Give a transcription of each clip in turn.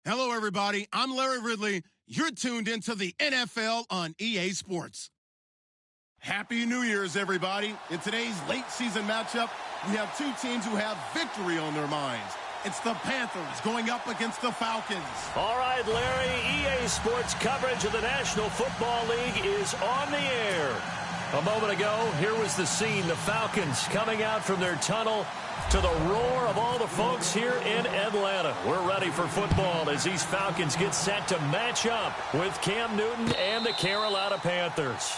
Hello, everybody. I'm Larry Ridley. You're tuned into the NFL on EA Sports. Happy New Year's, everybody. In today's late season matchup, we have two teams who have victory on their minds. It's the Panthers going up against the Falcons. All right, Larry, EA Sports coverage of the National Football League is on the air. A moment ago, here was the scene. The Falcons coming out from their tunnel to the roar of all the folks here in Atlanta. We're ready for football as these Falcons get set to match up with Cam Newton and the Carolina Panthers.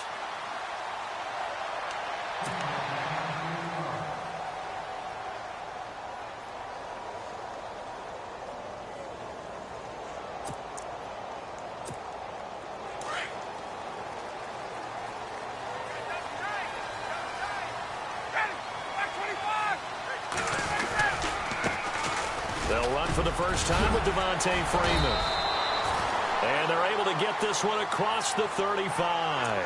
They'll run for the first time with Devontae Freeman. And they're able to get this one across the 35.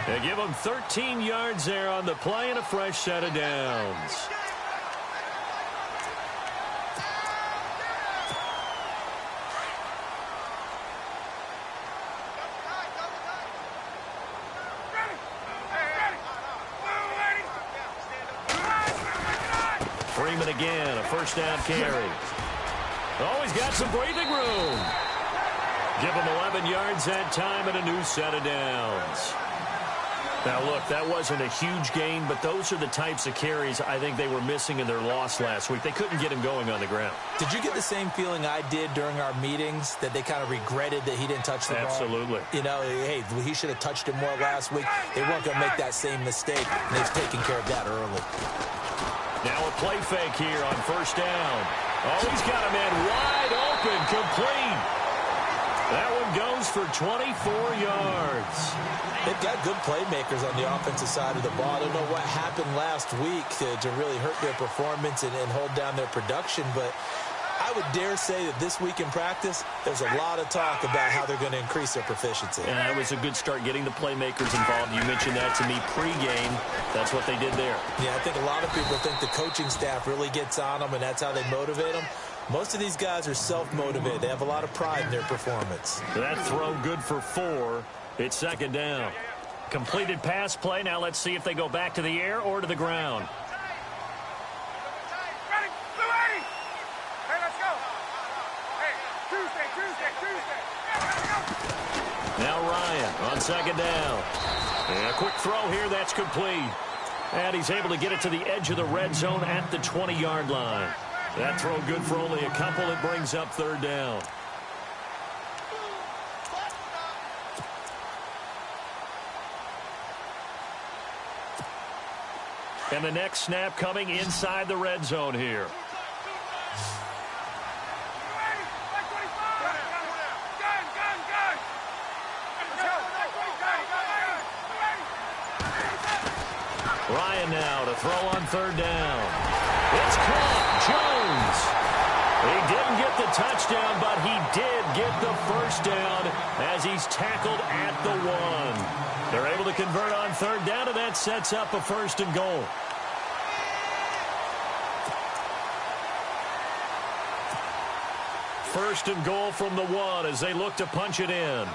They give them 13 yards there on the play and a fresh set of downs. Freeman again, a first down carry. Always got some breathing room. Give him 11 yards that time and a new set of downs. Now, look, that wasn't a huge gain, but those are the types of carries I think they were missing in their loss last week. They couldn't get him going on the ground. Did you get the same feeling I did during our meetings, that they kind of regretted that he didn't touch the ball? Absolutely. You know, hey, he should have touched it more last week. They weren't going to make that same mistake, and they've taken care of that early. Now a play fake here on first down. Oh, he's got a man wide open, complete. That one goes for 24 yards. They've got good playmakers on the offensive side of the ball. I don't know what happened last week to really hurt their performance and hold down their production, but I would dare say that this week in practice, there's a lot of talk about how they're going to increase their proficiency. And that was a good start getting the playmakers involved. You mentioned that to me pregame. That's what they did there. Yeah, I think a lot of people think the coaching staff really gets on them, and that's how they motivate them. Most of these guys are self-motivated. They have a lot of pride in their performance. That throw good for 4. It's second down. Completed pass play. Now let's see if they go back to the air or to the ground. Now Ryan on second down. And a quick throw here, that's complete. And he's able to get it to the edge of the red zone at the 20-yard line. That throw good for only a couple. It brings up third down. And the next snap coming inside the red zone here. Ryan now to throw on third down. It's caught. Jones. He didn't get the touchdown, but he did get the first down as he's tackled at the 1. They're able to convert on third down, and that sets up a first and goal. First and goal from the 1 as they look to punch it in.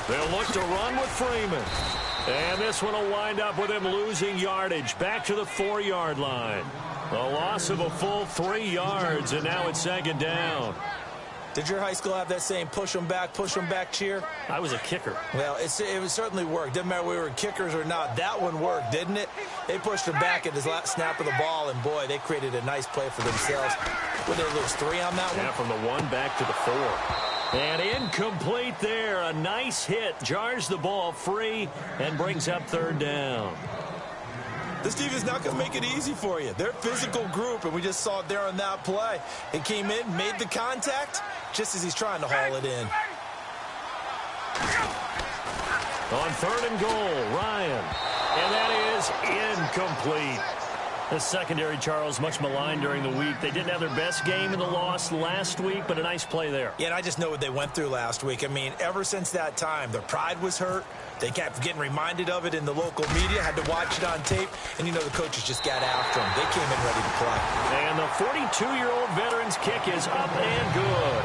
They'll look to run with Freeman. And this one will wind up with him losing yardage back to the 4-yard line. A loss of a full 3 yards, and now it's second down. Did your high school have that same push them back cheer? I was a kicker. Well, it certainly worked. Didn't matter if we were kickers or not. That one worked, didn't it? They pushed him back at his last snap of the ball, and boy, they created a nice play for themselves. Would they lose 3 on that one? Yeah, from the 1 back to the 4. And incomplete there. A nice hit. Jars the ball free and brings up third down. This team is not going to make it easy for you. They're a physical group, and we just saw it there on that play. It came in, made the contact, just as he's trying to haul it in. On third and goal, Ryan. And that is incomplete. The secondary, Charles, much maligned during the week. They didn't have their best game in the loss last week, but a nice play there. Yeah, and I just know what they went through last week. I mean, ever since that time, their pride was hurt. They kept getting reminded of it in the local media, had to watch it on tape, and you know the coaches just got after them. They came in ready to play. And the 42-year-old veteran's kick is up and good.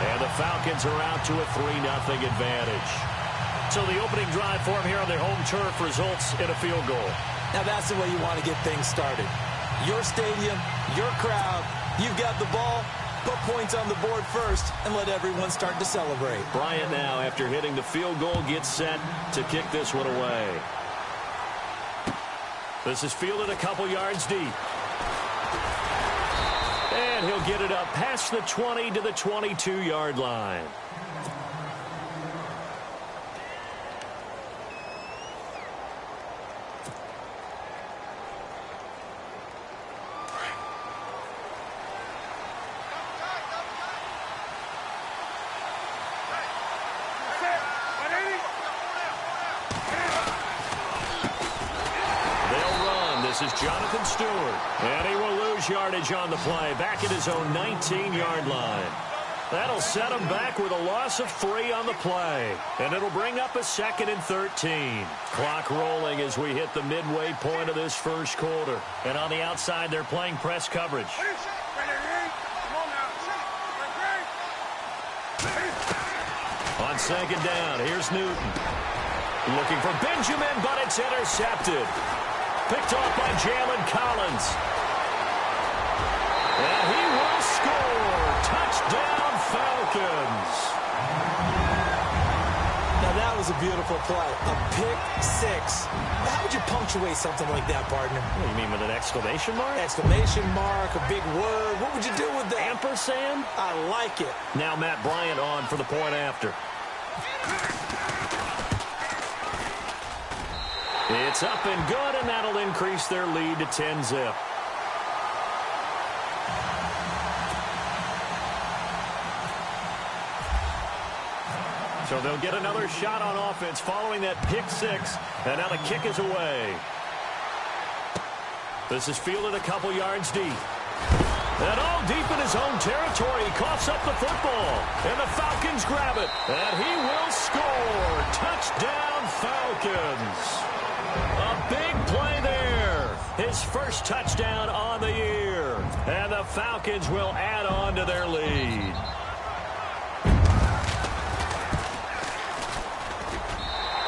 And the Falcons are out to a 3-0 advantage. So the opening drive for them here on their home turf results in a field goal. Now that's the way you want to get things started. Your stadium, your crowd, you've got the ball, put points on the board first, and let everyone start to celebrate. Bryant now, after hitting the field goal, gets set to kick this one away. This is fielded a couple yards deep. And he'll get it up past the 20 to the 22-yard line. This is Jonathan Stewart, and he will lose yardage on the play, back at his own 19-yard line. That'll set him back with a loss of 3 on the play, and it'll bring up a 2nd and 13. Clock rolling as we hit the midway point of this first quarter. And on the outside, they're playing press coverage. On 2nd down, here's Newton. Looking for Benjamin, but it's intercepted. Picked off by Jalen Collins. And he will score. Touchdown, Falcons. Now that was a beautiful play. A pick 6. How would you punctuate something like that, partner? What do you mean, with an exclamation mark? Exclamation mark, a big word. What would you do with that? Ampersand? I like it. Now Matt Bryant on for the point after. It's up and good, and that'll increase their lead to 10-zip. So they'll get another shot on offense following that pick 6, and now the kick is away. This is fielded a couple yards deep. And all deep in his own territory, he coughs up the football, and the Falcons grab it, and he will score. Touchdown, Falcons. A big play there. His first touchdown on the year. And the Falcons will add on to their lead.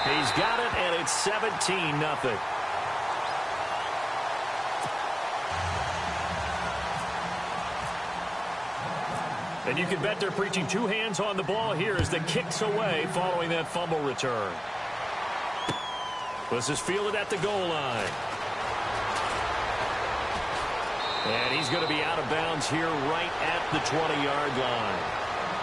He's got it, and it's 17-0. And you can bet they're preaching 2 hands on the ball here as the kick's away following that fumble return. This is fielded at the goal line. And he's going to be out of bounds here right at the 20-yard line.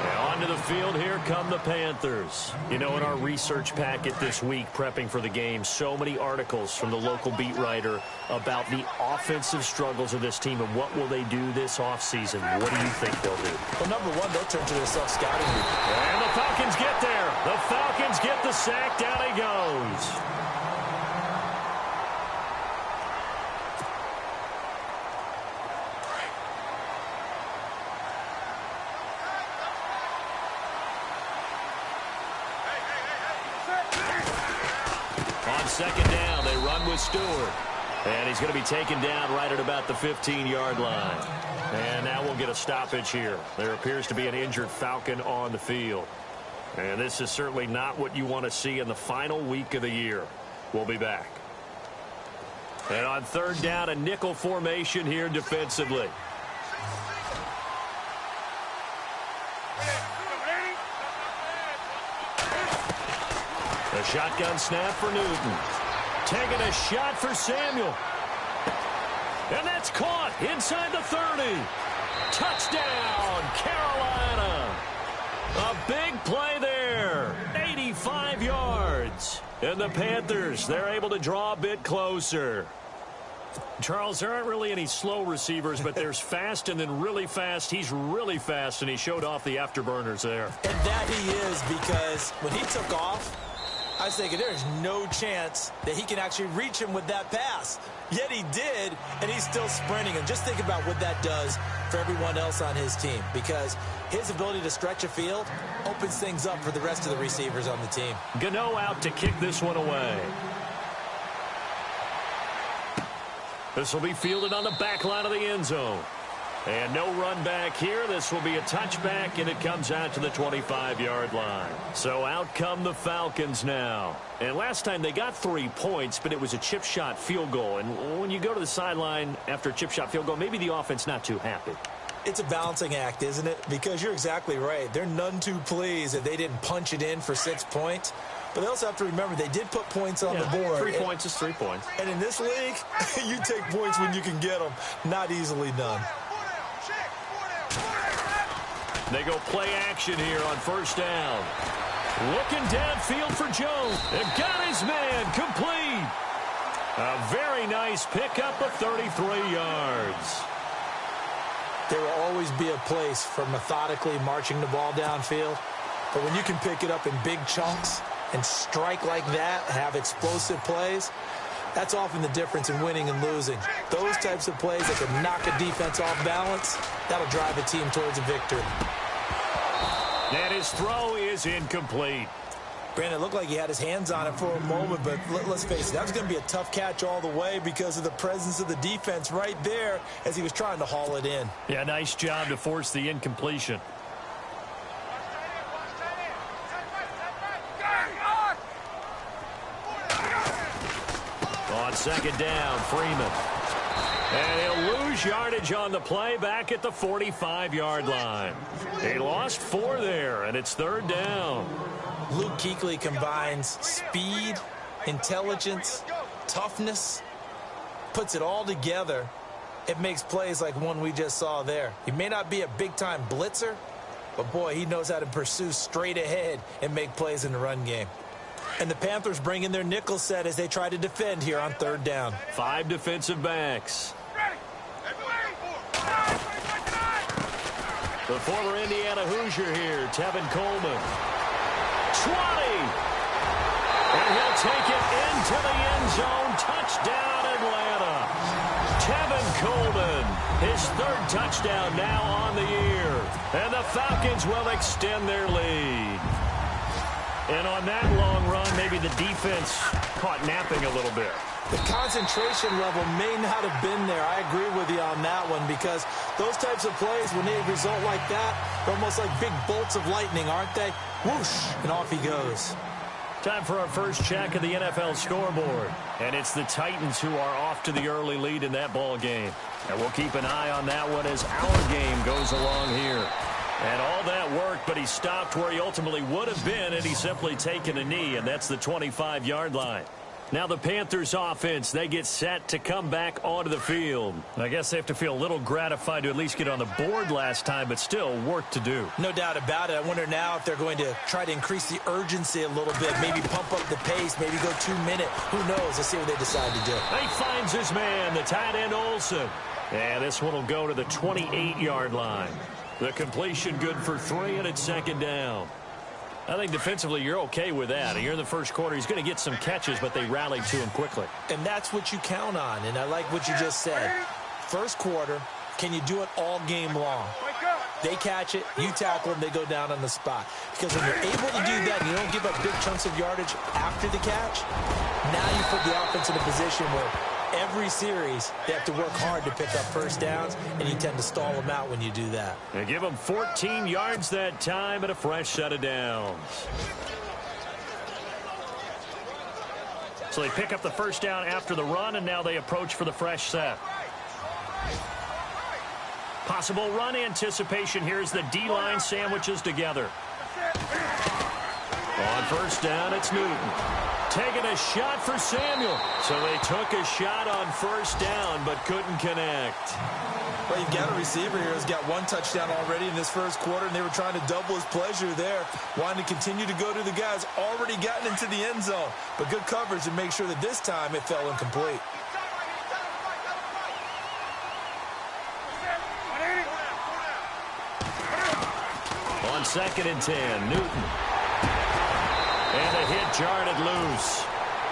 And onto the field, here come the Panthers. You know, in our research packet this week, prepping for the game, so many articles from the local beat writer about the offensive struggles of this team and what will they do this offseason. What do you think they'll do? Well, number one, they'll turn to their self-scouting. And the Falcons get there. The Falcons get the sack. Down he goes. On 2nd down, they run with Stewart. And he's going to be taken down right at about the 15-yard line. And now we'll get a stoppage here. There appears to be an injured Falcon on the field. And this is certainly not what you want to see in the final week of the year. We'll be back. And on 3rd down, a nickel formation here defensively. A shotgun snap for Newton. Taking a shot for Samuel. And that's caught inside the 30. Touchdown, Carolina. A big play there. 85 yards. And the Panthers, they're able to draw a bit closer. Charles, there aren't really any slow receivers, but there's fast and then really fast. He's really fast, and he showed off the afterburners there. And that he is, because when he took off, I was thinking there's no chance that he can actually reach him with that pass. Yet he did, and he's still sprinting. And just think about what that does for everyone else on his team, because his ability to stretch a field opens things up for the rest of the receivers on the team. Gano out to kick this one away. This will be fielded on the back line of the end zone. And no run back here. This will be a touchback, and it comes out to the 25-yard line. So out come the Falcons now. And last time they got 3 points, but it was a chip shot field goal. And when you go to the sideline after a chip shot field goal, maybe the offense not too happy. It's a balancing act, isn't it? Because you're exactly right. They're none too pleased that they didn't punch it in for 6 points. But they also have to remember they did put points on the board. 3 points is 3 points. And in this league, you take points when you can get them. Not easily done. They go play action here on first down. Looking downfield for Jones. They've got his man complete. A very nice pickup of 33 yards. There will always be a place for methodically marching the ball downfield. But when you can pick it up in big chunks and strike like that, have explosive plays, that's often the difference in winning and losing. Those types of plays that can knock a defense off balance, that'll drive a team towards a victory. And his throw is incomplete. Brandon, it looked like he had his hands on it for a moment, but let's face it, that was going to be a tough catch all the way because of the presence of the defense right there as he was trying to haul it in. Yeah, nice job to force the incompletion. On second down, Freeman. And he'll lose yardage on the play back at the 45-yard line. He lost 4 there, and it's third down. Luke Kuechly combines speed, intelligence, toughness, puts it all together. It makes plays like one we just saw there. He may not be a big-time blitzer, but, boy, he knows how to pursue straight ahead and make plays in the run game. And the Panthers bring in their nickel set as they try to defend here on third down. 5 defensive backs. The former Indiana Hoosier here, Tevin Coleman. 20. And he'll take it into the end zone. Touchdown, Atlanta. Tevin Coleman, his 3rd touchdown now on the year. And the Falcons will extend their lead. And on that long run, maybe the defense caught napping a little bit. The concentration level may not have been there. I agree with you on that one because those types of plays, when they result like that, they're almost like big bolts of lightning, aren't they? Whoosh, and off he goes. Time for our first check of the NFL scoreboard. And it's the Titans who are off to the early lead in that ball game. And we'll keep an eye on that one as our game goes along here. And all that worked, but he stopped where he ultimately would have been had he simply taken a knee, and that's the 25-yard line. Now the Panthers offense, they get set to come back onto the field. I guess they have to feel a little gratified to at least get on the board last time, but still work to do. No doubt about it. I wonder now if they're going to try to increase the urgency a little bit, maybe pump up the pace, maybe go 2 minute. Who knows? Let's see what they decide to do. He finds his man, the tight end Olsen. And this one will go to the 28-yard line. The completion good for 3, and it's second down. I think defensively you're okay with that. You're in the first quarter. He's going to get some catches, but they rallied to him quickly. And that's what you count on, and I like what you just said. First quarter, can you do it all game long? They catch it, you tackle them, they go down on the spot. Because when you're able to do that and you don't give up big chunks of yardage after the catch, now you put the offense in a position where every series, they have to work hard to pick up first downs, and you tend to stall them out when you do that. They give them 14 yards that time and a fresh set of downs. So they pick up the first down after the run, and now they approach for the fresh set. Possible run anticipation here as the D-line sandwiches together. On first down, it's Newton. Taking a shot for Samuel. So they took a shot on first down, but couldn't connect. Well, you've got a receiver here who's got 1 touchdown already in this first quarter, and they were trying to double his pleasure there, wanting to continue to go to the guys already gotten into the end zone. But good coverage to make sure that this time it fell incomplete. On 2nd and 10, Newton. And the hit jarred it loose.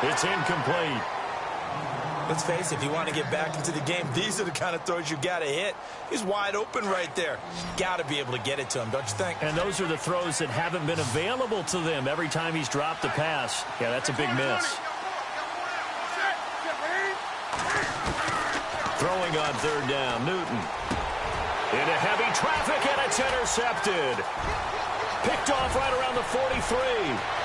It's incomplete. Let's face it, if you want to get back into the game, these are the kind of throws you got to hit. He's wide open right there. Got to be able to get it to him, don't you think? And those are the throws that haven't been available to them every time he's dropped the pass. Yeah, that's a big miss. Throwing on third down, Newton. Into heavy traffic, and it's intercepted. Picked off right around the 43.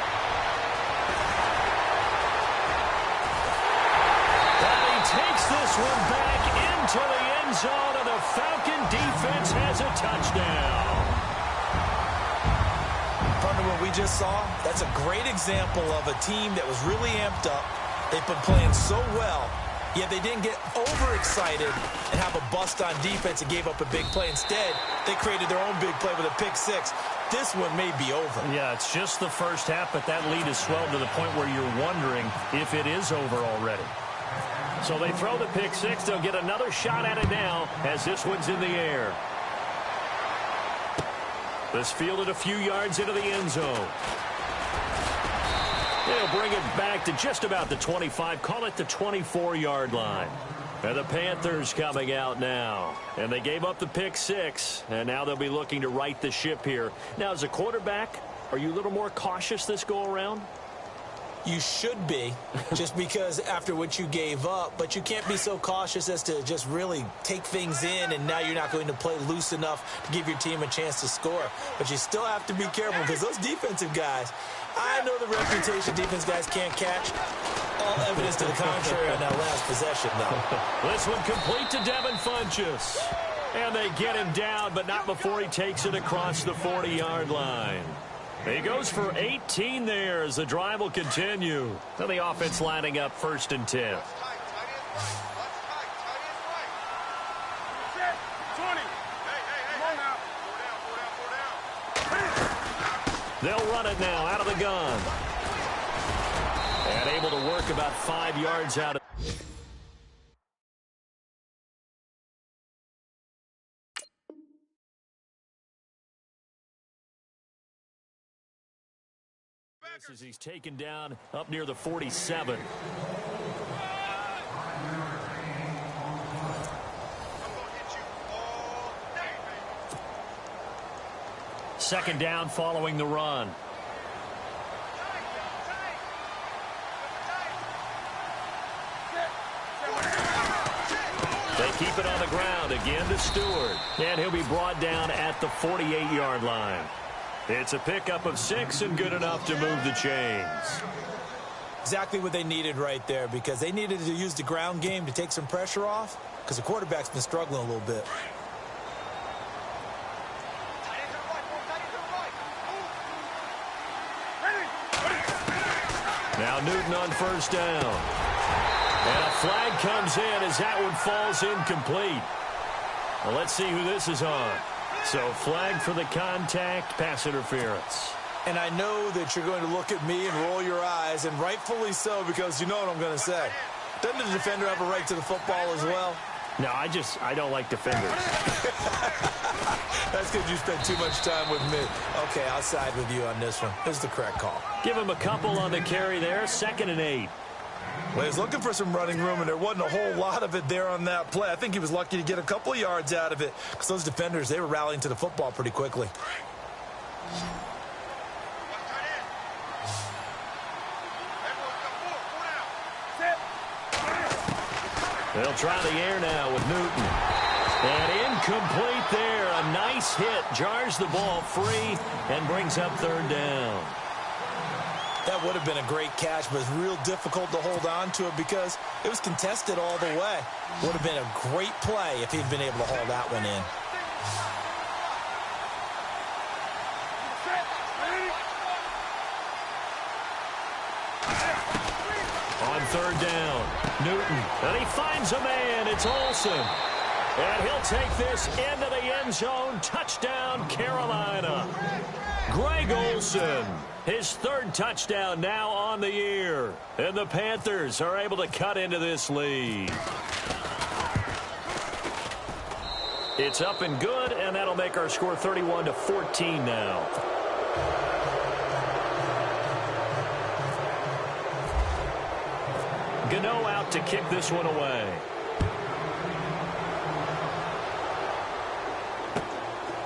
Takes this one back into the end zone, and the Falcon defense has a touchdown. Partner, what we just saw, that's a great example of a team that was really amped up. They've been playing so well, yet they didn't get overexcited and have a bust on defense and gave up a big play. Instead, they created their own big play with a pick six. This one may be over. Yeah, it's just the first half, but that lead has swelled to the point where you're wondering if it is over already. So they throw the pick six. They'll get another shot at it now as this one's in the air. This fielded a few yards into the end zone. They'll bring it back to just about the 25. Call it the 24-yard line. And the Panthers coming out now. And they gave up the pick six. And now they'll be looking to right the ship here. Now, as a quarterback, are you a little more cautious this go-around? You should be, just because after what you gave up, but you can't be so cautious as to just really take things in, and now you're not going to play loose enough to give your team a chance to score. But you still have to be careful, because those defensive guys, I know the reputation defense guys can't catch. All evidence to the contrary on that last possession, though. This one complete to Devin Funchess. And they get him down, but not before he takes it across the 40-yard line. He goes for 18 there as the drive will continue. And the offense lining up 1st and 10. They'll run it now out of the gun. And able to work about 5 yards out of as he's taken down up near the 47. Second down following the run. They keep it on the ground again to Stewart. And he'll be brought down at the 48-yard line. It's a pickup of 6 and good enough to move the chains. Exactly what they needed right there, because they needed to use the ground game to take some pressure off, because the quarterback's been struggling a little bit. Now Newton on 1st down. And a flag comes in as that one falls incomplete. Well, let's see who this is on. So flag for the contact, pass interference. And I know that you're going to look at me and roll your eyes, and rightfully so, because you know what I'm going to say. Doesn't the defender have a right to the football as well? No, I don't like defenders. That's because you spent too much time with me. Okay, I'll side with you on this one. This is the correct call. Give him a couple on the carry there, 2nd and 8. Well, he's looking for some running room, and there wasn't a whole lot of it there on that play. I think he was lucky to get a couple of yards out of it, because those defenders, they were rallying to the football pretty quickly. They'll try the air now with Newton. And incomplete there. A nice hit. Jars the ball free and brings up 3rd down. That would have been a great catch, but it's real difficult to hold on to it because it was contested all the way. Would have been a great play if he'd been able to haul that one in. On 3rd down, Newton, and he finds a man. It's Olsen. And he'll take this into the end zone. Touchdown, Carolina. Greg Olsen, his 3rd touchdown now on the year. And the Panthers are able to cut into this lead. It's up and good, and that'll make our score 31-14 now. Gano out to kick this one away.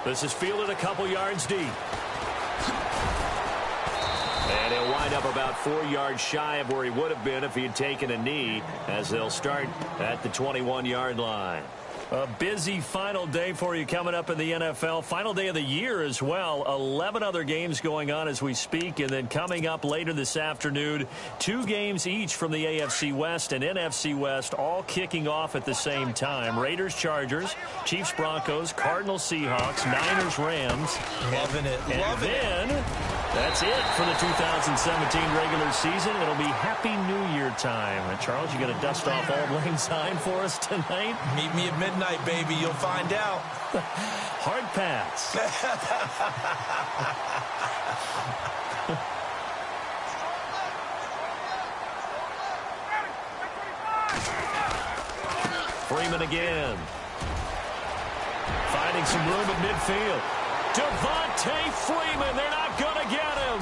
This is fielded a couple yards deep. And he'll wind up about 4 yards shy of where he would have been if he had taken a knee, as they'll start at the 21-yard line. A busy final day for you coming up in the NFL. Final day of the year as well. 11 other games going on as we speak. And then coming up later this afternoon, 2 games each from the AFC West and NFC West, all kicking off at the same time. Raiders, Chargers, Chiefs, Broncos, Cardinals, Seahawks, Niners, Rams. Loving it. And then that's it for the 2017 regular season. It'll be Happy New Year time. And Charles, you going to dust off Auld Lang Syne for us tonight? Meet me at midnight, baby. You'll find out. Hard pass. Freeman again. Finding some room at midfield. Devontae Freeman. They're not going to get him.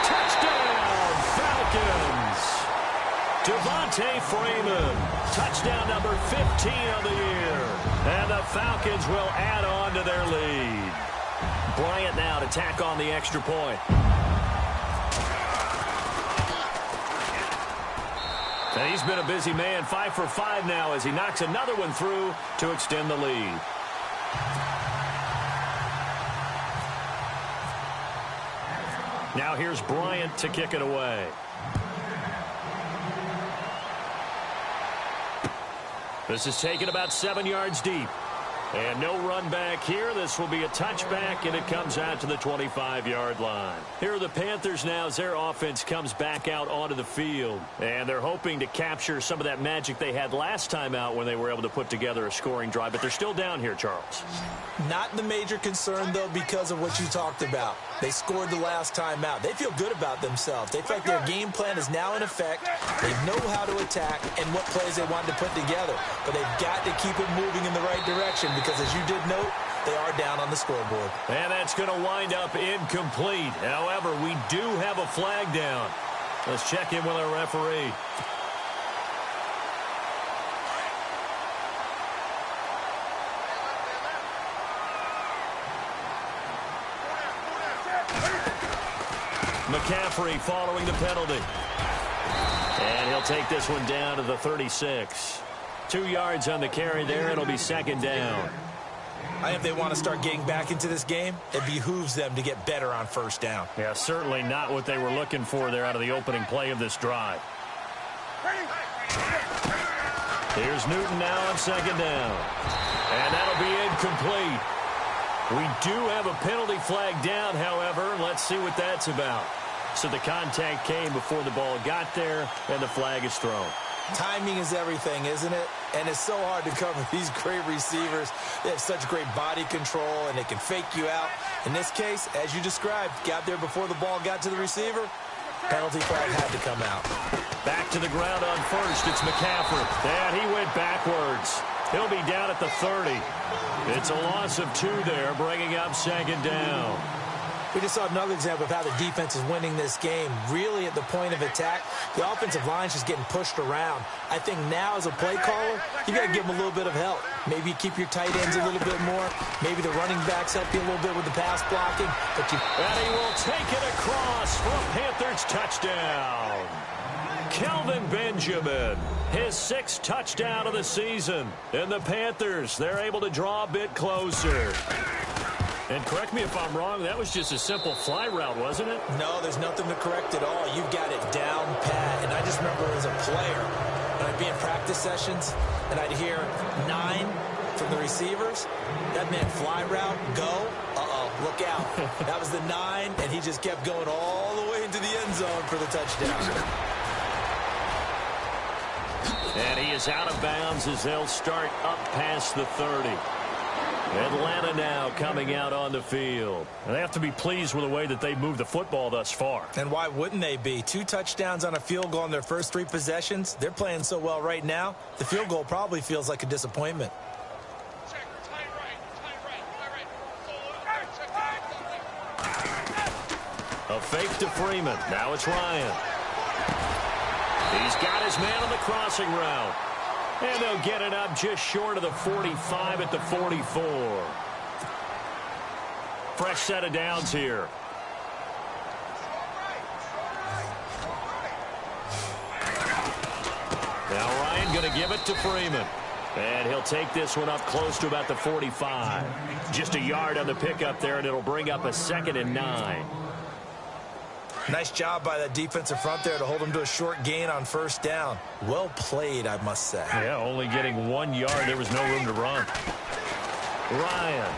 Touchdown, Falcons. Devontae Freeman. Touchdown number 15 of the year. And the Falcons will add on to their lead. Bryant now to tack on the extra point. And he's been a busy man, 5 for 5 now as he knocks another one through to extend the lead. Now here's Bryant to kick it away. This is taken about 7 yards deep. And no run back here. This will be a touchback, and it comes out to the 25-yard line. Here are the Panthers now as their offense comes back out onto the field. And they're hoping to capture some of that magic they had last time out when they were able to put together a scoring drive. But they're still down here, Charles. Not the major concern, though, because of what you talked about. They scored the last time out. They feel good about themselves. They feel like their game plan is now in effect. They know how to attack and what plays they want to put together. But they've got to keep it moving in the right direction because, as you did note, they are down on the scoreboard. And that's going to wind up incomplete. However, we do have a flag down. Let's check in with our referee. McCaffrey following the penalty. And he'll take this one down to the 36. 2 yards on the carry there. It'll be second down. I think if they want to start getting back into this game, it behooves them to get better on first down. Yeah, certainly not what they were looking for there out of the opening play of this drive. Here's Newton now on second down. And that'll be incomplete. We do have a penalty flag down, however. Let's see what that's about. So the contact came before the ball got there, and the flag is thrown. Timing is everything, isn't it? And it's so hard to cover these great receivers. They have such great body control, and they can fake you out. In this case, as you described, got there before the ball got to the receiver. Penalty flag had to come out. Back to the ground on first. It's McCaffrey. And he went backwards. He'll be down at the 30. It's a loss of 2 there, bringing up second down. We just saw another example of how the defense is winning this game. Really at the point of attack, the offensive line is just getting pushed around. I think now as a play caller, you got to give them a little bit of help. Maybe you keep your tight ends a little bit more. Maybe the running backs help you a little bit with the pass blocking. And he will take it across for a Panthers touchdown. Kelvin Benjamin, his 6th touchdown of the season. And the Panthers, they're able to draw a bit closer. And correct me if I'm wrong, that was just a simple fly route, wasn't it? No, there's nothing to correct at all. You've got it down pat. And I just remember as a player, when I'd be in practice sessions, and I'd hear 9 from the receivers. That meant fly route, go, look out. That was the 9, and he just kept going all the way into the end zone for the touchdown. And he is out of bounds as they'll start up past the 30. Atlanta now coming out on the field. And they have to be pleased with the way that they moved the football thus far. And why wouldn't they be? 2 touchdowns on a field goal in their first 3 possessions. They're playing so well right now, the field goal probably feels like a disappointment. A fake to Freeman. Now it's Ryan. He's got his man on the crossing route. And they'll get it up just short of the 45 at the 44. Fresh set of downs here. Now Ryan going to give it to Freeman. And he'll take this one up close to about the 45. Just a yard on the pickup there, and it'll bring up a 2nd and 9. Nice job by that defensive front there to hold him to a short gain on first down. Well played, I must say. Yeah, only getting 1 yard. There was no room to run. Ryan.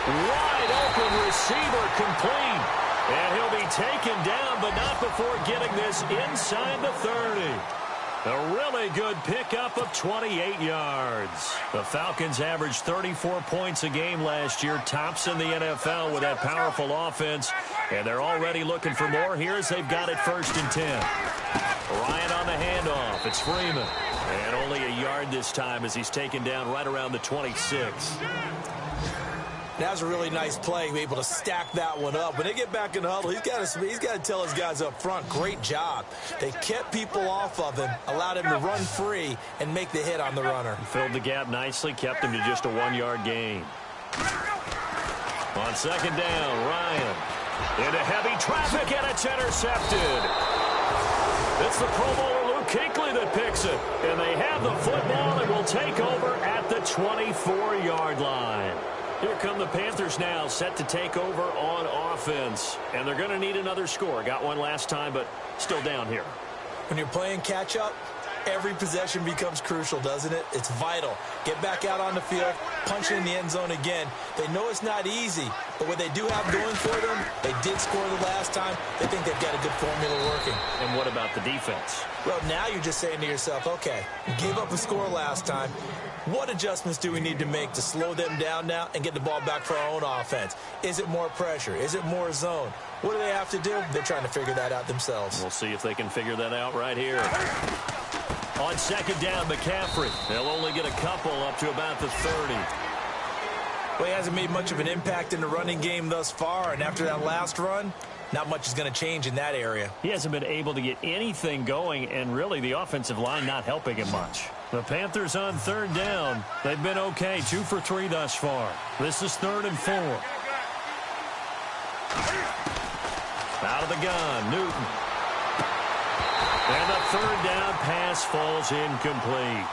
Wide open receiver complete. And he'll be taken down, but not before getting this inside the 30. A really good pickup of 28 yards. The Falcons averaged 34 points a game last year, tops in the NFL with that powerful offense. And they're already looking for more here as they've got it 1st and 10. Ryan on the handoff. It's Freeman. And only a yard this time as he's taken down right around the 26. That was a really nice play, able to stack that one up. When they get back in the huddle, he's got to tell his guys up front, great job. They kept people off of him, allowed him to run free and make the hit on the runner. Filled the gap nicely, kept him to just a 1-yard gain. On 2nd down, Ryan into heavy traffic, and it's intercepted. It's the Pro Bowler Luke Kuechly that picks it. And they have the football and will take over at the 24-yard line. Here come the Panthers now, set to take over on offense. And they're going to need another score. Got one last time, but still down here. When you're playing catch-up, every possession becomes crucial, doesn't it? It's vital. Get back out on the field, punch it in the end zone again. They know it's not easy, but what they do have going for them, they did score the last time. They think they've got a good formula working. And what about the defense? Well, now you're just saying to yourself, okay, gave up a score last time. What adjustments do we need to make to slow them down now and get the ball back for our own offense? Is it more pressure? Is it more zone? What do they have to do? They're trying to figure that out themselves. We'll see if they can figure that out right here. On 2nd down, McCaffrey. They'll only get a couple up to about the 30. Well, he hasn't made much of an impact in the running game thus far, and after that last run, not much is going to change in that area. He hasn't been able to get anything going, and really the offensive line not helping him much. The Panthers on 3rd down. They've been okay, 2 for 3 thus far. This is 3rd and 4. Out of the gun, Newton. And the 3rd down pass falls incomplete.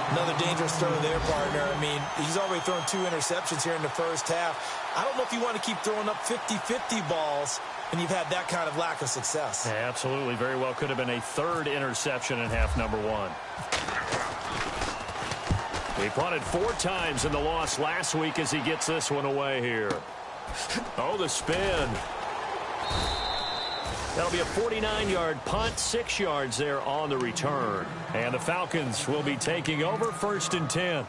Another dangerous throw there, partner. I mean, he's already thrown 2 interceptions here in the first half. I don't know if you want to keep throwing up 50-50 balls and you've had that kind of lack of success. Yeah, absolutely. Very well could have been a 3rd interception in half number 1. He punted 4 times in the loss last week as he gets this one away here. Oh, the spin. That'll be a 49-yard punt, 6 yards there on the return. And the Falcons will be taking over 1st and 10.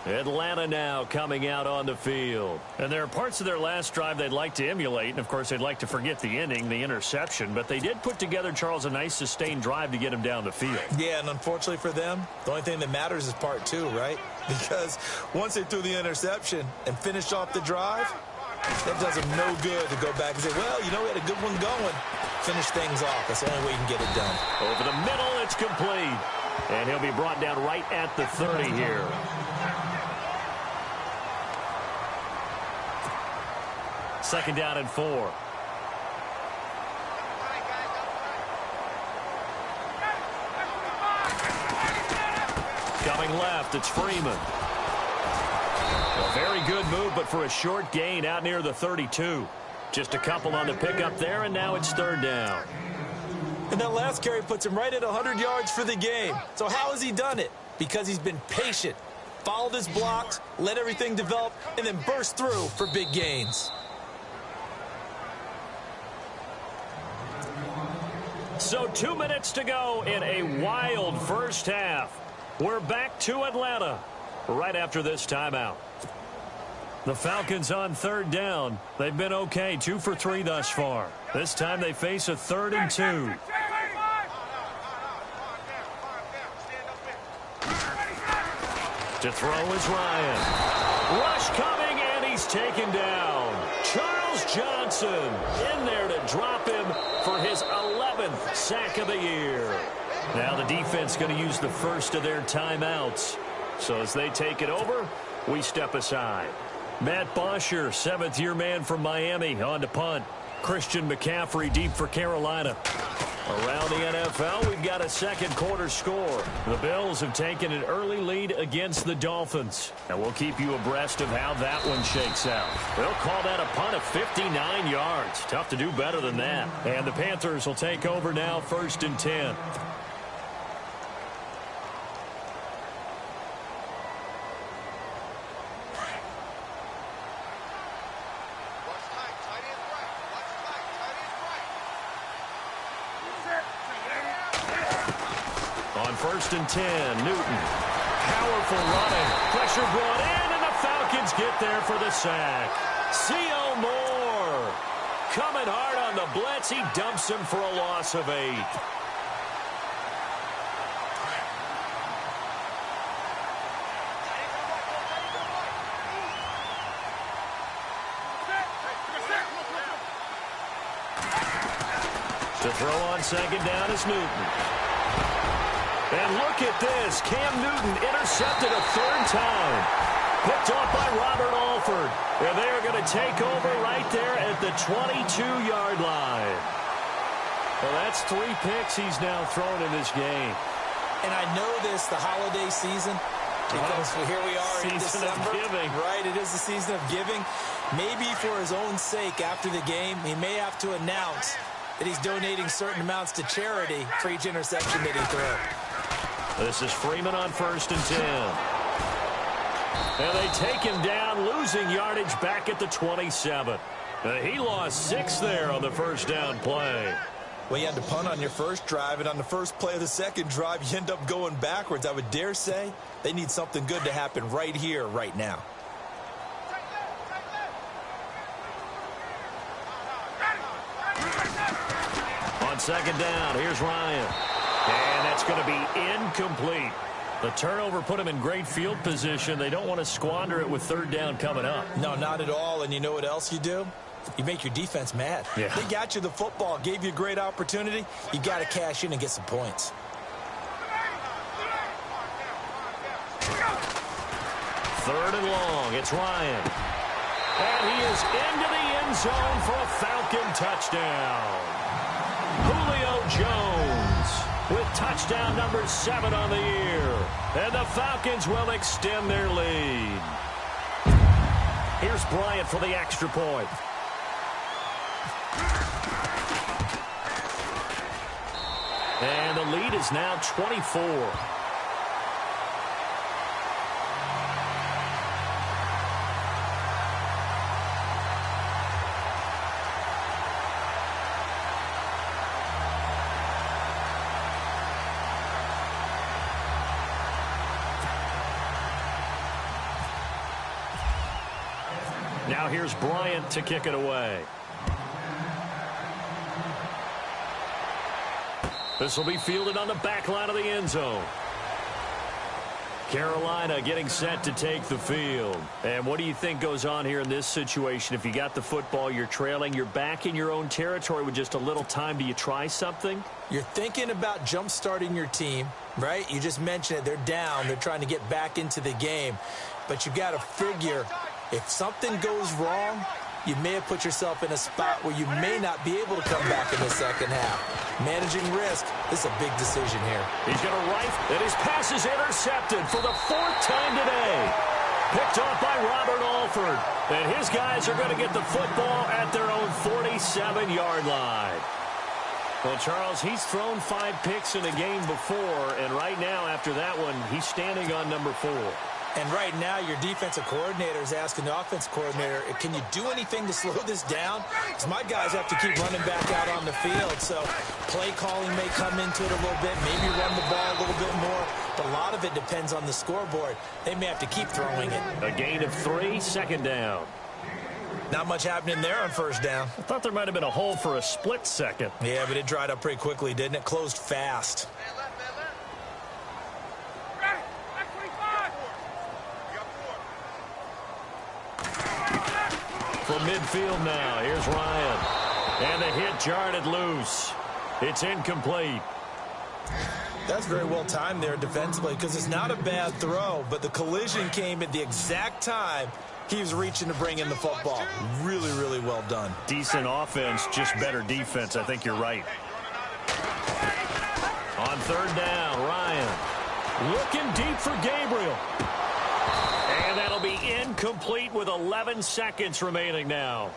Atlanta now coming out on the field. And there are parts of their last drive they'd like to emulate. And, of course, they'd like to forget the ending, the interception. But they did put together, Charles, a nice sustained drive to get him down the field. Yeah, and unfortunately for them, the only thing that matters is part 2, right? Because once they threw the interception and finished off the drive, that does them no good to go back and say, well, you know, we had a good one going. Finish things off. That's the only way you can get it done. Over the middle, it's complete. And he'll be brought down right at the 30 here. Second down and 4. Coming left, it's Freeman. A very good move, but for a short gain out near the 32. Just a couple on the pickup there, and now it's 3rd down. And that last carry puts him right at 100 yards for the game. So how has he done it? Because he's been patient, followed his blocks, let everything develop, and then burst through for big gains. So 2 minutes to go in a wild first half. We're back to Atlanta right after this timeout. The Falcons on 3rd down. They've been okay, 2 for 3 thus far. This time they face a 3rd and 2. To throw is Ryan. Rush coming, and he's taken down. Charles Johnson in there to drop him for his 11th 7th sack of the year. Now the defense going to use the first of their timeouts. So as they take it over, we step aside. Matt Bosher, 7th-year man from Miami, on to punt. Christian McCaffrey deep for Carolina. Around the NFL, we've got a second quarter score. The Bills have taken an early lead against the Dolphins. And we'll keep you abreast of how that one shakes out. They'll call that a punt of 59 yards. Tough to do better than that. And the Panthers will take over now, 1st and 10. On 1st and 10, Newton. Powerful running. Pressure brought in, and the Falcons get there for the sack. C.O. Moore coming hard on the blitz. He dumps him for a loss of 8. To throw on 2nd down is Newton. And look at this. Cam Newton intercepted a 3rd time. Picked off by Robert Alford. And they are going to take over right there at the 22-yard line. Well, that's 3 picks he's now thrown in this game. And I know this, the holiday season, because here we are in December. Season of giving. Right, it is the season of giving. Maybe for his own sake after the game, he may have to announce that he's donating certain amounts to charity for each interception that he throws. This is Freeman on 1st and 10. And they take him down, losing yardage back at the 27. He lost 6 there on the 1st down play. Well, you had to punt on your first drive, and on the first play of the second drive, you end up going backwards. I would dare say they need something good to happen right here, right now. On 2nd down, here's Ryan. And that's going to be incomplete. The turnover put him in great field position. They don't want to squander it with 3rd down coming up. No, not at all. And you know what else you do? You make your defense mad. Yeah. They got you the football, gave you a great opportunity. You got to cash in and get some points. 3rd and long. It's Ryan. And he is into the end zone for a Falcon touchdown. Julio Jones with touchdown number 7 on the year. And the Falcons will extend their lead. Here's Bryant for the extra point. And the lead is now 24. Now here's Bryant to kick it away. This will be fielded on the back line of the end zone. Carolina getting set to take the field. And what do you think goes on here in this situation? If you got the football, you're trailing, you're back in your own territory with just a little time. Do you try something? You're thinking about jump-starting your team, right? You just mentioned it. They're down. They're trying to get back into the game. But you got to figure if something goes wrong, you may have put yourself in a spot where you may not be able to come back in the second half. Managing risk, this is a big decision here. He's going to right, and his pass is intercepted for the 4th time today. Picked off by Robert Alford. And his guys are going to get the football at their own 47-yard line. Well, Charles, he's thrown 5 picks in a game before, and right now, after that one, he's standing on number 4. And right now, your defensive coordinator is asking the offensive coordinator, can you do anything to slow this down? Because my guys have to keep running back out on the field. So play calling may come into it a little bit, maybe run the ball a little bit more. But a lot of it depends on the scoreboard. They may have to keep throwing it. A gain of 3, 2nd down. Not much happening there on 1st down. I thought there might have been a hole for a split second. Yeah, but it dried up pretty quickly, didn't it? Closed fast. From midfield now, here's Ryan. And the hit jarred it loose. It's incomplete. That's very well timed there defensively because it's not a bad throw, but the collision came at the exact time he was reaching to bring in the football. Really, really well done. Decent offense, just better defense. I think you're right. On third down, Ryan looking deep for Gabriel. And that'll be incomplete with 11 seconds remaining now.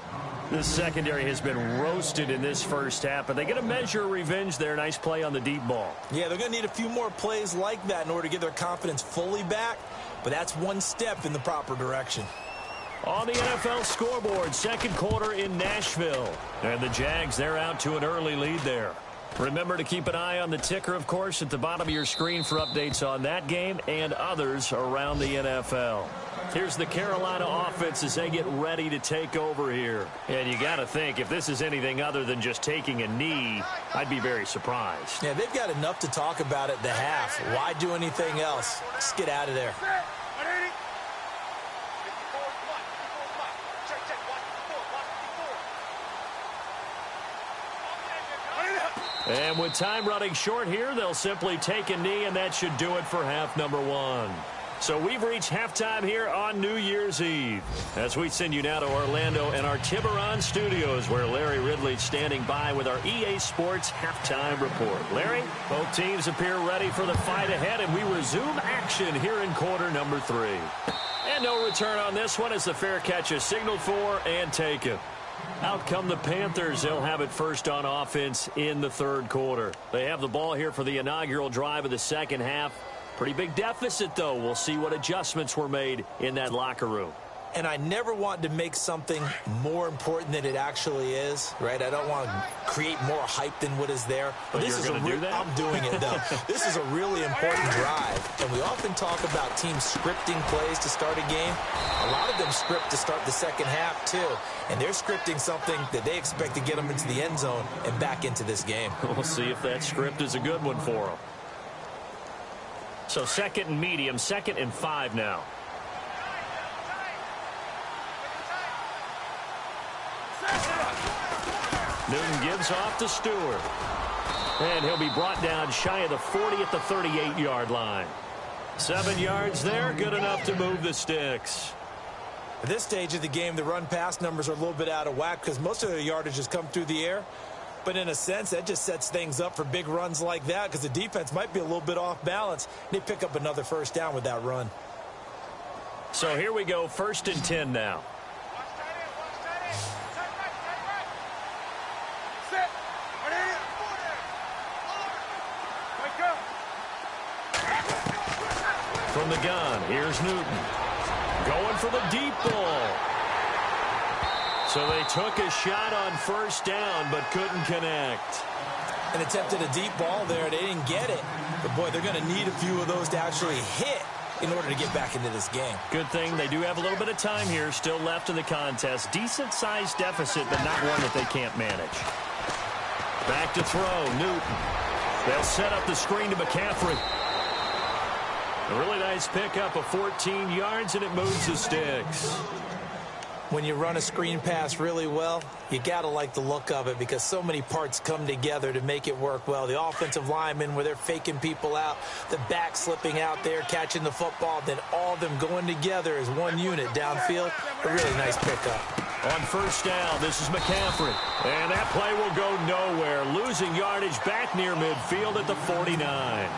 This secondary has been roasted in this first half, but they get a measure of revenge there. Nice play on the deep ball. Yeah, they're going to need a few more plays like that in order to get their confidence fully back, but that's one step in the proper direction. On the NFL scoreboard, second quarter in Nashville. And the Jags, they're out to an early lead there. Remember to keep an eye on the ticker, of course, at the bottom of your screen for updates on that game and others around the NFL. Here's the Carolina offense as they get ready to take over here. And you got to think, if this is anything other than just taking a knee, I'd be very surprised. Yeah, they've got enough to talk about at the half. Why do anything else? Just get out of there. And with time running short here, they'll simply take a knee, and that should do it for half number one. So we've reached halftime here on New Year's Eve. As we send you now to Orlando and our Tiburon studios, where Larry Ridley's standing by with our EA Sports halftime report. Larry, both teams appear ready for the fight ahead, and we resume action here in quarter number 3. And no return on this one as the fair catch is signaled for and taken. Out come the Panthers. They'll have it first on offense in the third quarter. They have the ball here for the inaugural drive of the second half. Pretty big deficit, though. We'll see what adjustments were made in that locker room. And I never want to make something more important than it actually is, right? I don't want to create more hype than what is there. But this is going to do that? I'm doing it, though. This is a really important drive. And we often talk about teams scripting plays to start a game. A lot of them script to start the second half, too. And they're scripting something that they expect to get them into the end zone and back into this game. We'll see if that script is a good one for them. So second and medium, 2nd and 5 now. Newton gives off to Stewart. And he'll be brought down shy of the 40 at the 38-yard line. 7 yards there, good enough to move the sticks. At this stage of the game, the run-pass numbers are a little bit out of whack because most of their yardage has come through the air. But in a sense, that just sets things up for big runs like that because the defense might be a little bit off balance. They pick up another first down with that run. So here we go, 1st and 10 now. From the gun, here's Newton. Going for the deep ball. So they took a shot on first down, but couldn't connect. And attempted a deep ball there. They didn't get it. But, boy, they're going to need a few of those to actually hit in order to get back into this game. Good thing they do have a little bit of time here still left in the contest. Decent-sized deficit, but not one that they can't manage. Back to throw, Newton. They'll set up the screen to McCaffrey. A really nice pickup of 14 yards, and it moves the sticks. When you run a screen pass really well, you got to like the look of it because so many parts come together to make it work well. The offensive linemen where they're faking people out, the back slipping out there, catching the football, then all of them going together as one unit downfield. A really nice pickup. On first down, this is McCaffrey. And that play will go nowhere. Losing yardage back near midfield at the 49.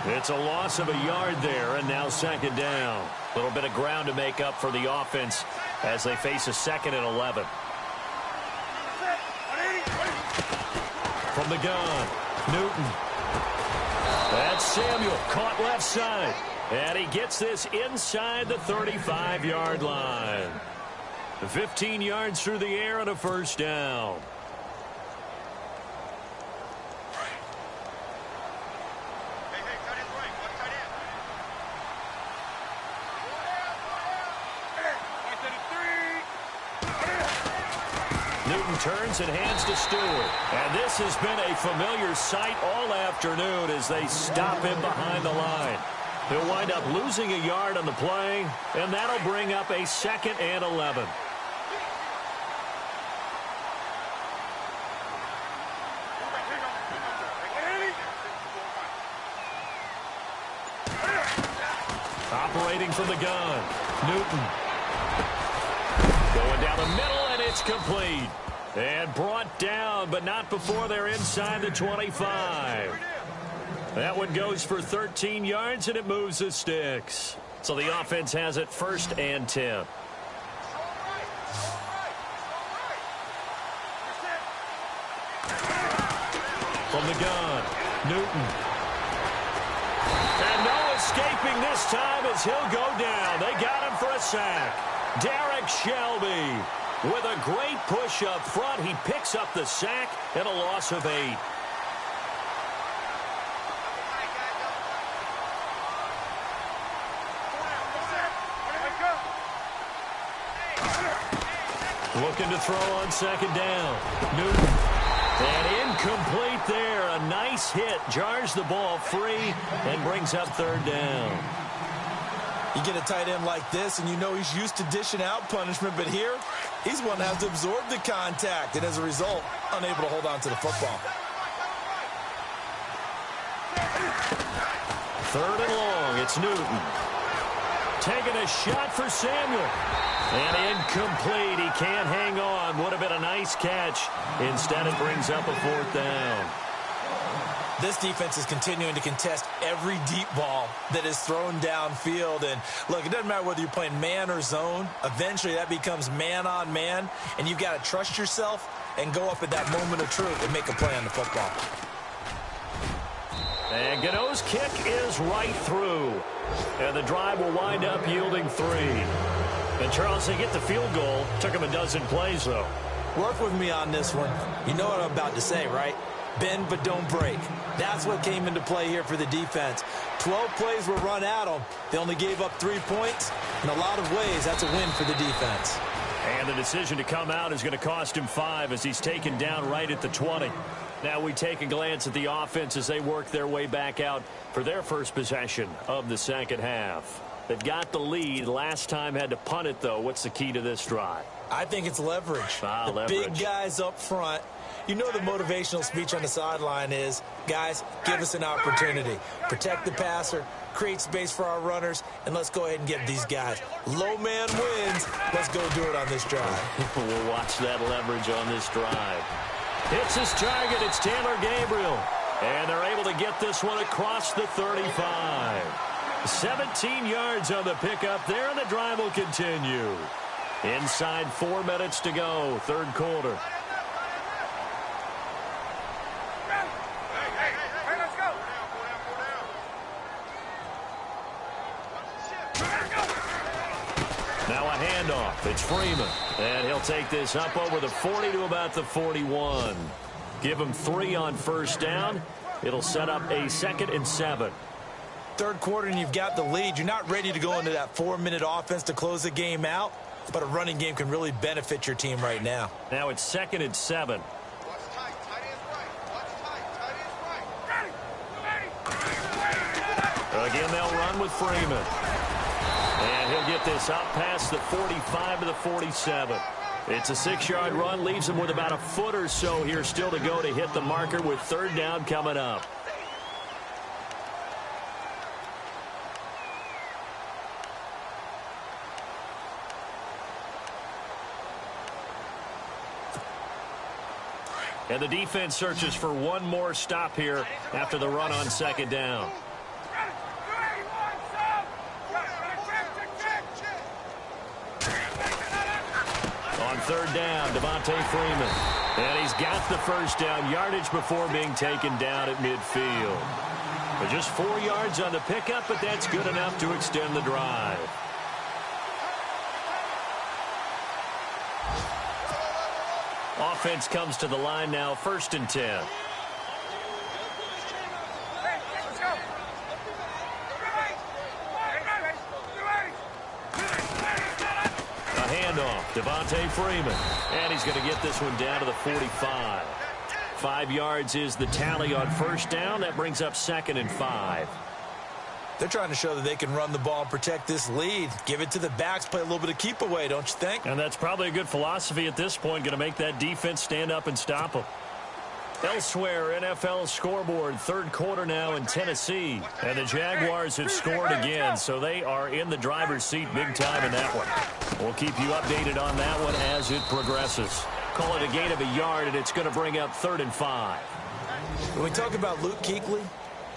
It's a loss of a yard there, and now 2nd down. A little bit of ground to make up for the offense as they face a 2nd and 11. From the gun, Newton. That's Samuel, caught left side. And he gets this inside the 35-yard line. 15 yards through the air and a first down. Newton turns and hands to Stewart. And this has been a familiar sight all afternoon as they stop him behind the line. He'll wind up losing a yard on the play, and that'll bring up a 2nd and 11. Operating from the gun, Newton. Going down the middle, and it's complete. And brought down, but not before they're inside the 25. That one goes for 13 yards, and it moves the sticks. So the offense has it 1st and 10. From the gun, Newton. And no escaping this time as he'll go down. They got him for a sack. Derek Shelby with a great push up front. He picks up the sack and a loss of 8. Looking to throw on 2nd down. Newton. And incomplete there. A nice hit. Jars the ball free and brings up 3rd down. You get a tight end like this, and you know he's used to dishing out punishment, but here, he's one that has to absorb the contact, and as a result, unable to hold on to the football. 3rd and long. It's Newton. Taking a shot for Samuel. And incomplete. He can't hang on. Would have been a nice catch. Instead, it brings up a 4th down. This defense is continuing to contest every deep ball that is thrown downfield. And, look, it doesn't matter whether you're playing man or zone. Eventually, that becomes man-on-man, and you've got to trust yourself and go up at that moment of truth and make a play on the football. And Gano's kick is right through. And the drive will wind up yielding 3. And, Charles, they get the field goal. Took him a dozen plays, though. Work with me on this one. You know what I'm about to say, right? Bend but don't break. That's what came into play here for the defense. 12 plays were run at them. They only gave up 3 points. In a lot of ways, that's a win for the defense. And the decision to come out is going to cost him 5 as he's taken down right at the 20. Now we take a glance at the offense as they work their way back out for their first possession of the 2nd half. They've got the lead. Last time had to punt it, though. What's the key to this drive? I think it's leverage. The big guys up front. You know the motivational speech on the sideline is, guys, give us an opportunity. Protect the passer, create space for our runners, and let's go ahead and get these guys. Low man wins. Let's go do it on this drive. We'll watch that leverage on this drive. Hits his target. It's Taylor Gabriel. And they're able to get this one across the 35. 17 yards on the pickup there, and the drive will continue. Inside 4 minutes to go, 3rd quarter. Now a handoff. It's Freeman. And he'll take this up over the 40 to about the 41. Give him 3 on 1st down. It'll set up a 2nd and 7. 3rd quarter and you've got the lead. You're not ready to go into that 4-minute offense to close the game out, but a running game can really benefit your team right now. Now it's 2nd and 7. Again, they'll run with Freeman. And he'll get this up past the 45 to the 47. It's a 6-yard run, leaves him with about a foot or so here still to go to hit the marker with 3rd down coming up. And the defense searches for one more stop here after the run on 2nd down. On 3rd down, Devontae Freeman. And he's got the 1st down yardage before being taken down at midfield. But just 4 yards on the pickup, but that's good enough to extend the drive. Offense comes to the line now, 1st and 10. A handoff, Devontae Freeman. And he's going to get this one down to the 45. 5 yards is the tally on 1st down. That brings up 2nd and 5. They're trying to show that they can run the ball and protect this lead. Give it to the backs, play a little bit of keep away, don't you think? And that's probably a good philosophy at this point, going to make that defense stand up and stop them. Elsewhere, NFL scoreboard, third quarter now in Tennessee. And the Jaguars have scored again, so they are in the driver's seat big time in that one. We'll keep you updated on that one as it progresses. Call it a gain of a yard, and it's going to bring up 3rd and 5. When we talk about Luke Kuechly,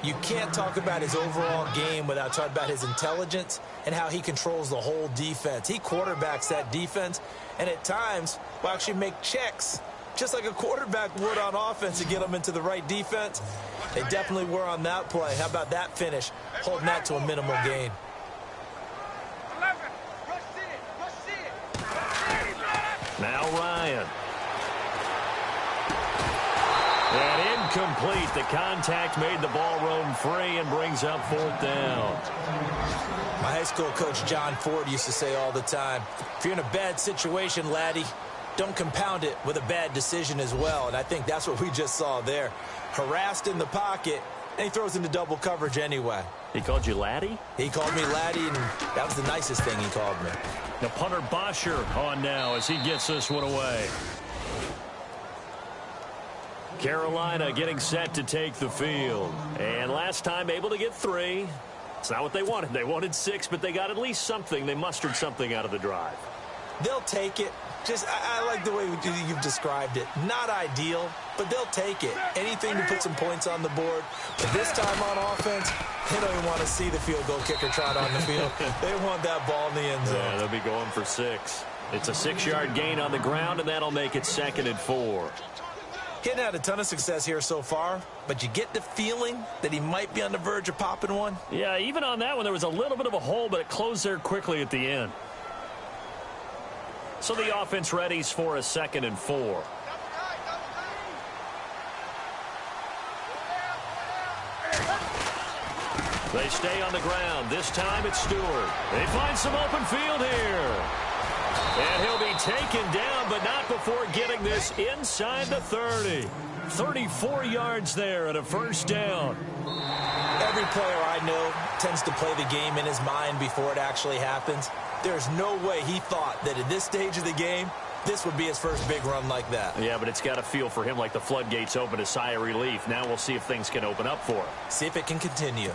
you can't talk about his overall game without talking about his intelligence and how he controls the whole defense. He quarterbacks that defense, and at times will actually make checks, just like a quarterback would on offense, to get them into the right defense. They definitely were on that play. How about that finish, holding that to a minimal gain? Now Ryan. And incomplete. The contact made the ball roam free and brings up 4th down. My high school coach, John Ford, used to say all the time, if you're in a bad situation, laddie, don't compound it with a bad decision as well. And I think that's what we just saw there. Harassed in the pocket, and he throws into double coverage anyway. He called you laddie? He called me laddie, and that was the nicest thing he called me. The punter Bosher on now as he gets this one away. Carolina getting set to take the field. And last time able to get 3. It's not what they wanted. They wanted 6, but they got at least something. They mustered something out of the drive. They'll take it. Just, I like the way you've described it. Not ideal, but they'll take it. Anything to put some points on the board. But this time on offense, they don't even want to see the field goal kicker trot on the field. They want that ball in the end zone. Yeah, they'll be going for 6. It's a 6-yard gain on the ground, and that'll make it 2nd and 4. He hadn't had a ton of success here so far, but you get the feeling that he might be on the verge of popping one. Yeah, even on that one, there was a little bit of a hole, but it closed there quickly at the end. So the offense readies for a 2nd and 4. They stay on the ground. This time it's Stewart. They find some open field here. And he'll be taken down, but not before getting this inside the 30. 34 yards there and a 1st down. Every player I know tends to play the game in his mind before it actually happens. There's no way he thought that at this stage of the game, this would be his first big run like that. Yeah, but it's got to feel for him like the floodgates open, a sigh of relief. Now we'll see if things can open up for him. See if it can continue.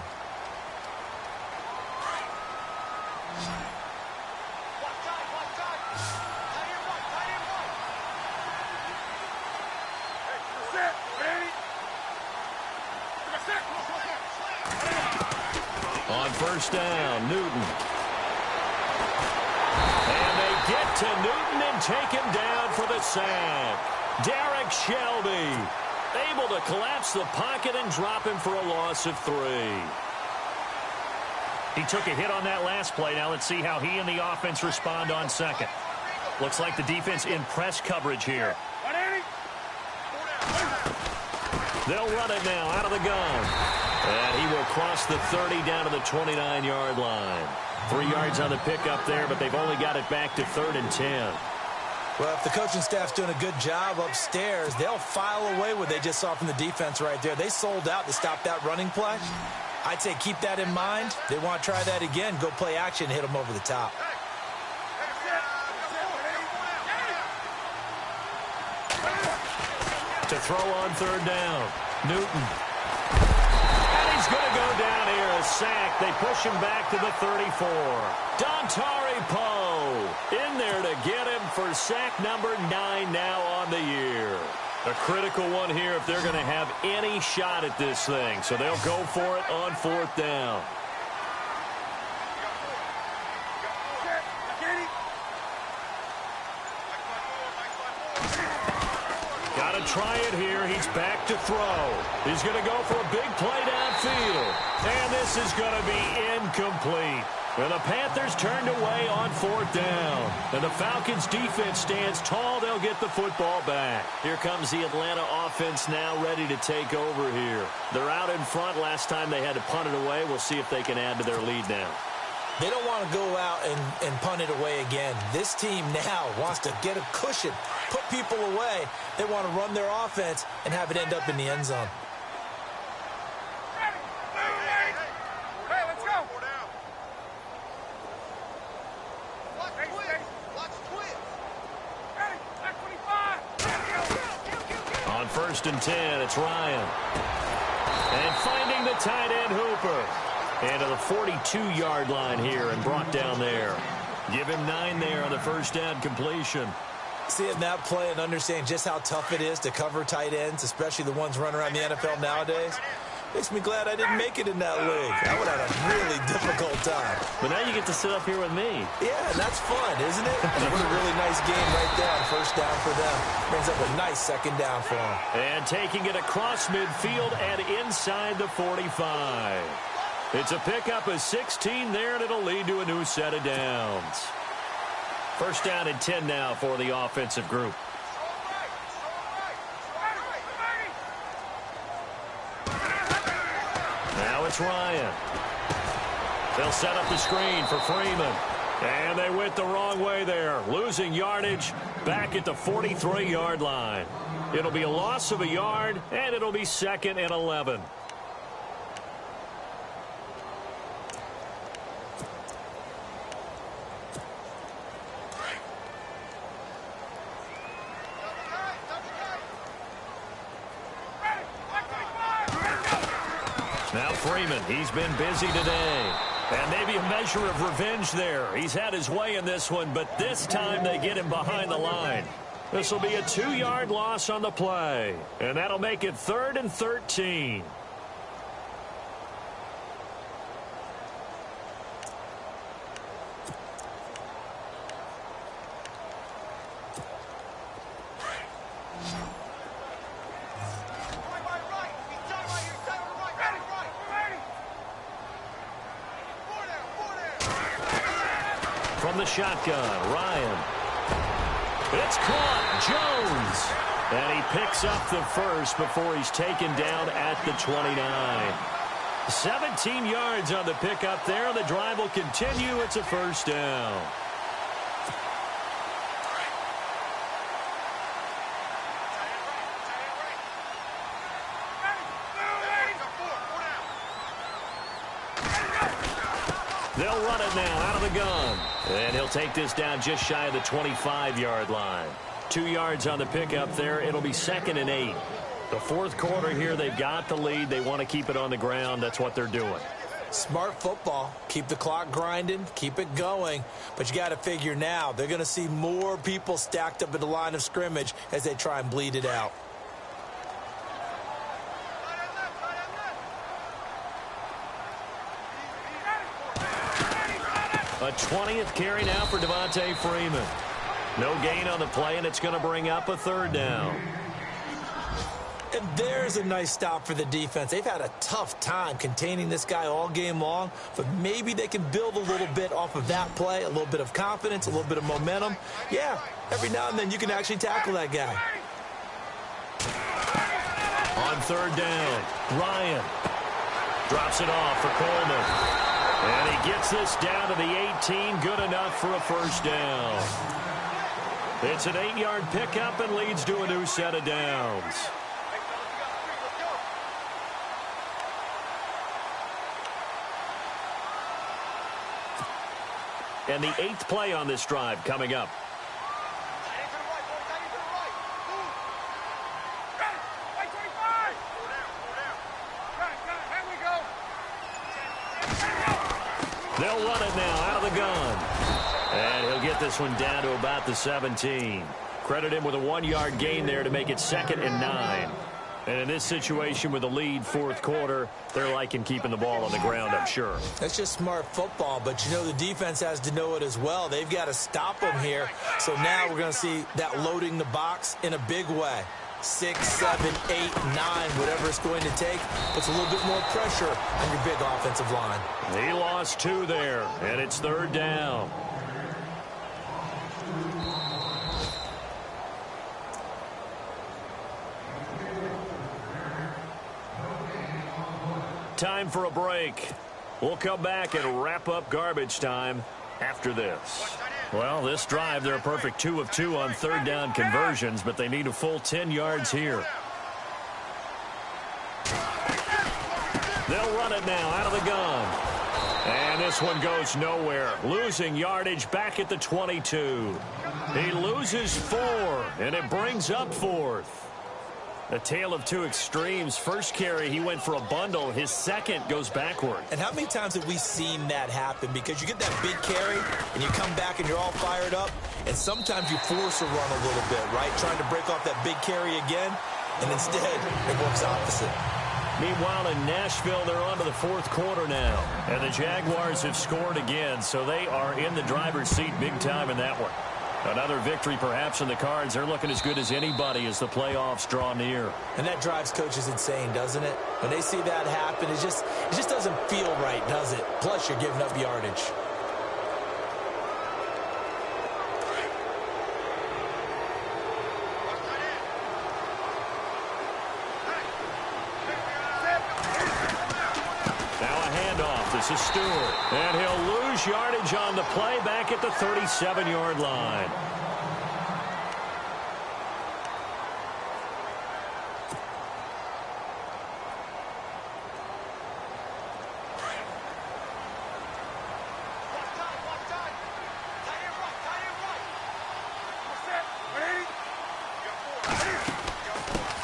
On 1st down, Newton. And they get to Newton and take him down for the sack. Derek Shelby able to collapse the pocket and drop him for a loss of 3. He took a hit on that last play. Now let's see how he and the offense respond on 2nd. Looks like the defense in press coverage here. They'll run it now out of the gun. And he will cross the 30 down to the 29-yard line. 3 yards on the pickup there, but they've only got it back to 3rd and 10. Well, if the coaching staff's doing a good job upstairs, they'll file away what they just saw from the defense right there. They sold out to stop that running play. I'd say keep that in mind. They want to try that again. Go play action, hit them over the top. To throw on 3rd down, Newton. He's going to go down here, a sack. They push him back to the 34. Dontari Poe in there to get him for sack number 9 now on the year. A critical one here if they're going to have any shot at this thing. So they'll go for it on 4th down. Got to try it here. He's back to throw. He's going to go for a big play downfield. And this is going to be incomplete. And the Panthers turned away on 4th down. And the Falcons defense stands tall. They'll get the football back. Here comes the Atlanta offense now ready to take over here. They're out in front. Last time they had to punt it away. We'll see if they can add to their lead now. They don't want to go out and punt it away again. This team now wants to get a cushion, put people away. They want to run their offense and have it end up in the end zone. 1st and 10. It's Ryan. And finding the tight end Hooper. Into the 42-yard line here and brought down there. Give him 9 there on the first down completion. Seeing that play and understanding just how tough it is to cover tight ends, especially the ones running around the NFL nowadays, makes me glad I didn't make it in that league. I would have had a really difficult time. But now you get to sit up here with me. Yeah, that's fun, isn't it? And what a really nice game right there on first down for them. Brings up a nice second down for them. And taking it across midfield and inside the 45. It's a pickup of 16 there, and it'll lead to a new set of downs. First down and 10 now for the offensive group. Now it's Ryan. They'll set up the screen for Freeman. And they went the wrong way there. Losing yardage back at the 43-yard line. It'll be a loss of a yard, and it'll be 2nd and 11. Now Freeman, he's been busy today. And maybe a measure of revenge there. He's had his way in this one, but this time they get him behind the line. This will be a 2-yard loss on the play. And that'll make it 3rd and 13. From the shotgun, Ryan. It's caught. Jones. And he picks up the first before he's taken down at the 29. 17 yards on the pickup there. The drive will continue. It's a first down. They'll run it now out of the gun. And he'll take this down just shy of the 25-yard line. 2 yards on the pickup there. It'll be 2nd and 8. The fourth quarter here, they've got the lead. They want to keep it on the ground. That's what they're doing. Smart football. Keep the clock grinding. Keep it going. But you got to figure now, they're going to see more people stacked up at the line of scrimmage as they try and bleed it out. A 20th carry now for Devontae Freeman. No gain on the play, and it's going to bring up a 3rd down. And there's a nice stop for the defense. They've had a tough time containing this guy all game long, but maybe they can build a little bit off of that play, a little bit of confidence, a little bit of momentum. Yeah, every now and then you can actually tackle that guy. On 3rd down, Ryan drops it off for Coleman. And he gets this down to the 18, good enough for a first down. It's an 8-yard pickup and leads to a new set of downs. And the 8th play on this drive coming up. They'll run it now out of the gun. And he'll get this one down to about the 17. Credit him with a 1-yard gain there to make it 2nd and 9. And in this situation with the lead fourth quarter, they're liking keeping the ball on the ground, I'm sure. That's just smart football, but you know the defense has to know it as well. They've got to stop them here. So now we're going to see that loading the box in a big way. 6, 7, 8, 9, whatever it's going to take. Puts a little bit more pressure on your big offensive line. He lost 2 there, and it's 3rd down. Time for a break. We'll come back and wrap up garbage time after this. Well, this drive, they're a perfect 2 of 2 on 3rd down conversions, but they need a full 10 yards here. They'll run it now out of the gun. And this one goes nowhere. Losing yardage back at the 22. He loses 4, and it brings up 4th. A tale of two extremes. First carry, he went for a bundle. His second goes backward. And how many times have we seen that happen? Because you get that big carry, and you come back and you're all fired up, and sometimes you force a run a little bit, right? Trying to break off that big carry again, and instead it works opposite. Meanwhile, in Nashville, they're on to the fourth quarter now. And the Jaguars have scored again, so they are in the driver's seat big time in that one. Another victory perhaps in the cards. They're looking as good as anybody as the playoffs draw near. And that drives coaches insane, doesn't it? When they see that happen, it just doesn't feel right, does it? Plus, you're giving up yardage. Now a handoff. This is Stewart. And he'll lose yardage on the play back at the 37-yard line.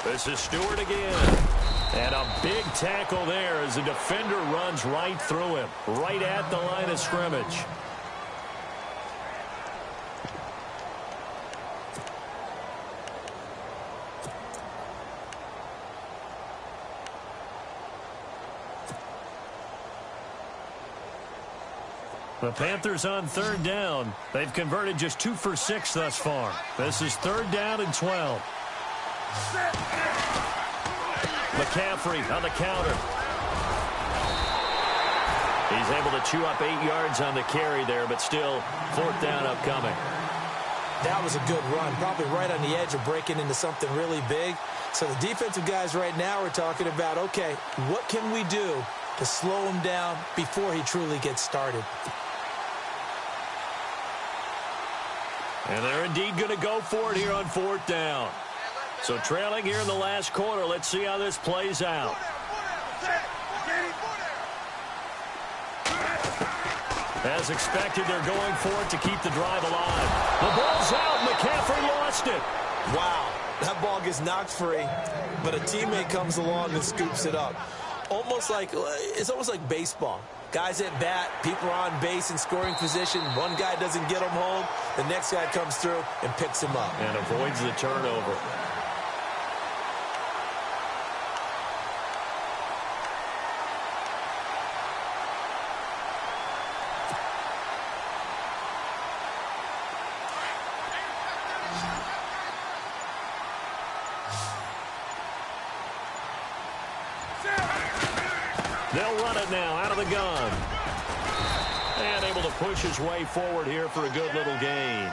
This is Stewart again. And a big tackle there as the defender runs right through him, right at the line of scrimmage. The Panthers on third down. They've converted just 2 for 6 thus far. This is 3rd down and 12. McCaffrey on the counter. He's able to chew up 8 yards on the carry there, but still 4th down upcoming. That was a good run, probably right on the edge of breaking into something really big. So the defensive guys right now are talking about, okay, what can we do to slow him down before he truly gets started? And they're indeed going to go for it here on 4th down. So trailing here in the last quarter, let's see how this plays out. As expected, they're going for it to keep the drive alive. The ball's out. McCaffrey lost it. Wow, that ball gets knocked free, but a teammate comes along and scoops it up. It's almost like baseball. Guys at bat, people are on base in scoring position. One guy doesn't get him home. The next guy comes through and picks him up. And avoids the turnover. They'll run it now out of the gun. And able to push his way forward here for a good little gain.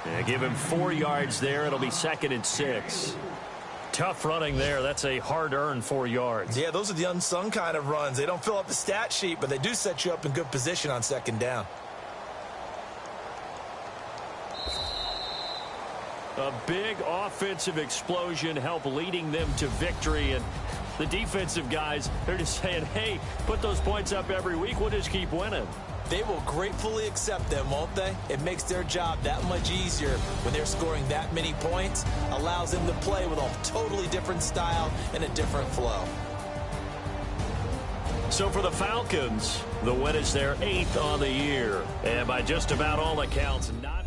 And give him 4 yards there. It'll be 2nd and 6. Tough running there. That's a hard-earned 4 yards. Yeah, those are the unsung kind of runs. They don't fill up the stat sheet, but they do set you up in good position on 2nd down. A big offensive explosion helped leading them to victory. And the defensive guys, they're just saying, hey, put those points up every week. We'll just keep winning. They will gratefully accept them, won't they? It makes their job that much easier when they're scoring that many points. Allows them to play with a totally different style and a different flow. So for the Falcons, the win is their 8th on the year. And by just about all accounts, not